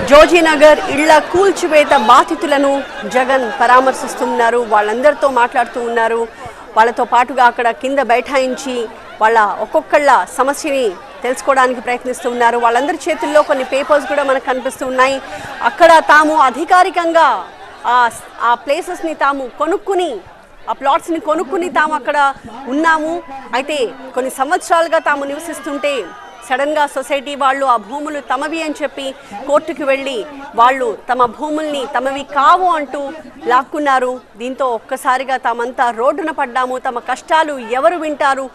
జోజీనగర్ ఇళ్ల కూల్చివేత బాధితులను జగన్ పరామర్శిస్తున్నారు. వాళ్ళందరితో మాట్లాడుతూ ఉన్నారు. వాళ్ళతో పాటుగా అక్కడ కింద బైఠాయించి వాళ్ళ ఒక్కొక్కళ్ళ సమస్యని తెలుసుకోవడానికి ప్రయత్నిస్తూ ఉన్నారు. వాళ్ళందరి చేతుల్లో కొన్ని పేపర్స్ కూడా మనకు కనిపిస్తూ ఉన్నాయి. అక్కడ తాము అధికారికంగా ఆ ప్లేసెస్ని తాము కొనుక్కుని, ఆ ప్లాట్స్ని కొనుక్కుని తాము అక్కడ ఉన్నాము. అయితే కొన్ని సంవత్సరాలుగా తాము నివసిస్తుంటే సడన్గా సొసైటీ వాళ్ళు ఆ భూములు తమవి అని చెప్పి కోర్టుకు వెళ్ళి వాళ్ళు తమ భూముల్ని తమవి కావు అంటూ లాక్కున్నారు. దీంతో ఒక్కసారిగా తామంతా రోడ్డున పడ్డాము. తమ కష్టాలు ఎవరు వింటారు?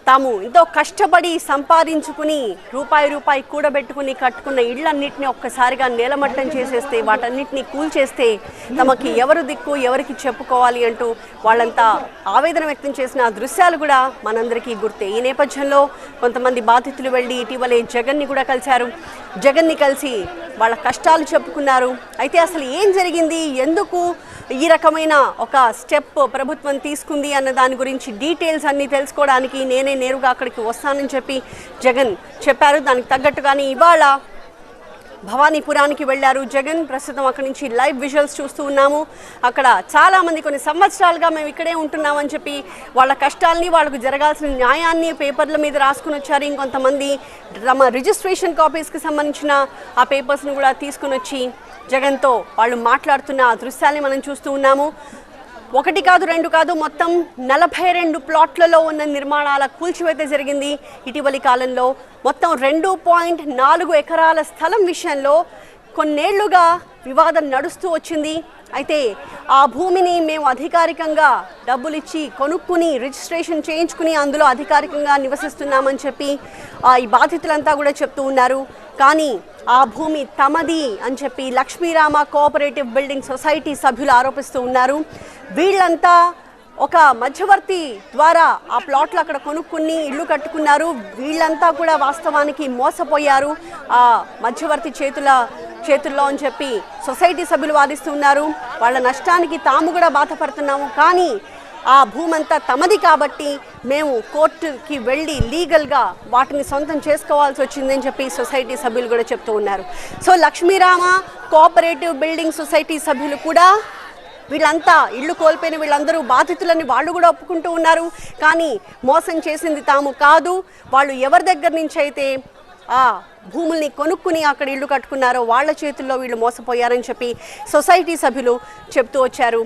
తాము ఎంతో కష్టపడి సంపాదించుకుని రూపాయి కూడబెట్టుకుని కట్టుకున్న ఇళ్ళన్నింటినీ ఒక్కసారిగా నేలమట్టం చేసేస్తే, వాటన్నిటిని కూల్చేస్తే తమకి ఎవరు దిక్కు, ఎవరికి చెప్పుకోవాలి అంటూ వాళ్ళంతా ఆవేదన వ్యక్తం చేసిన దృశ్యాలు కూడా మనందరికీ గుర్తే. ఈ నేపథ్యంలో కొంతమంది బాధితులు వెళ్ళి ఇటీవలే జగన్ని కూడా కలిశారు. జగన్ని కలిసి వాళ్ళ కష్టాలు చెప్పుకున్నారు. అయితే అసలు ఏం జరిగింది, ఎందుకు ఈ రకమైన ఒక స్టెప్ ప్రభుత్వం తీసుకుంది అన్న దాని గురించి డీటెయిల్స్ అన్నీ తెలుసుకోవడానికి నేరుగా అక్కడికి వస్తానని చెప్పి జగన్ చెప్పారు. దానికి తగ్గట్టుగానే ఇవాళ భవానీపురానికి వెళ్ళారు జగన్. ప్రస్తుతం అక్కడి నుంచి లైవ్ విజువల్స్ చూస్తూ ఉన్నాము. అక్కడ చాలామంది కొన్ని సంవత్సరాలుగా మేము ఇక్కడే ఉంటున్నామని చెప్పి వాళ్ళ కష్టాలని, వాళ్ళకు జరగాల్సిన న్యాయాన్ని పేపర్ల మీద రాసుకుని వచ్చారు. ఇంకొంతమంది తమ రిజిస్ట్రేషన్ కాపీస్కి సంబంధించిన ఆ పేపర్స్ని కూడా తీసుకుని వచ్చి జగన్తో వాళ్ళు మాట్లాడుతున్న ఆ దృశ్యాల్ని మనం చూస్తూ ఉన్నాము. ఒకటి కాదు, రెండు కాదు, మొత్తం 42 ప్లాట్లలో ఉన్న నిర్మాణాల కూల్చివేత జరిగింది ఇటీవలి కాలంలో. మొత్తం 2.4 ఎకరాల స్థలం విషయంలో కొన్నేళ్లుగా వివాదం నడుస్తూ వచ్చింది. అయితే ఆ భూమిని మేము అధికారికంగా డబ్బులిచ్చి కొనుక్కుని రిజిస్ట్రేషన్ చేయించుకుని అందులో అధికారికంగా నివసిస్తున్నామని చెప్పి ఈ బాధితులంతా కూడా చెప్తూ ఉన్నారు. కానీ ఆ భూమి తమది అని చెప్పి లక్ష్మీరామ కోఆపరేటివ్ బిల్డింగ్ సొసైటీ సభ్యులు ఆరోపిస్తూ ఉన్నారు. వీళ్ళంతా ఒక మధ్యవర్తి ద్వారా ఆ ప్లాట్లు అక్కడ కొనుక్కుని ఇల్లు కట్టుకున్నారు. వీళ్ళంతా కూడా వాస్తవానికి మోసపోయారు ఆ మధ్యవర్తి చేతుల్లో అని చెప్పి సొసైటీ సభ్యులు వాదిస్తున్నారు. వాళ్ళ నష్టానికి తాము కూడా బాధపడుతున్నాము. కానీ ఆ భూమంతా తమది కాబట్టి మేము కోర్టుకి వెళ్ళి లీగల్గా వాటిని సొంతం చేసుకోవాల్సి వచ్చిందని చెప్పి సొసైటీ సభ్యులు కూడా చెప్తూ ఉన్నారు. So Lakshmirama cooperative building society సభ్యులు కూడా వీళ్ళంతా ఇళ్ళు కోల్పోయిన వీళ్ళందరూ బాధితులని వాళ్ళు కూడా ఒప్పుకుంటూ ఉన్నారు. కానీ మోసం చేసింది తాము కాదు. వాళ్ళు ఎవరి దగ్గర నుంచి అయితే ఆ భూముల్ని కొనుక్కుని అక్కడ ఇళ్ళు కట్టుకున్నారో వాళ్ళ చేతుల్లో వీళ్ళు మోసపోయారని చెప్పి సొసైటీ సభ్యులు చెప్తూ వచ్చారు.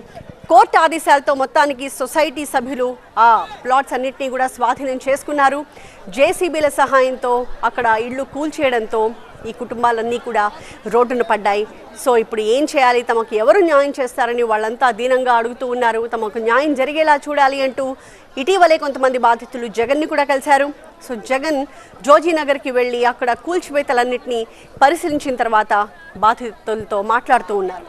కోర్టు ఆదేశాలతో మొత్తానికి సొసైటీ సభ్యులు ఆ ప్లాట్స్ అన్నింటినీ కూడా స్వాధీనం చేసుకున్నారు. జేసీబీల సహాయంతో అక్కడ ఇళ్ళు కూల్చేయడంతో ఈ కుటుంబాలన్నీ కూడా రోడ్డున పడ్డాయి. సో ఇప్పుడు ఏం చేయాలి, తమకు ఎవరు న్యాయం చేస్తారని వాళ్ళంతా దీనంగా అడుగుతూ ఉన్నారు. తమకు న్యాయం జరిగేలా చూడాలి అంటూ ఇటీవలే కొంతమంది బాధితులు జగన్ని కూడా కలిశారు. సో జగన్ జోజీనగర్కి వెళ్ళి అక్కడ కూల్చివేతలన్నింటినీ పరిశీలించిన తర్వాత బాధితులతో మాట్లాడుతూ ఉన్నారు.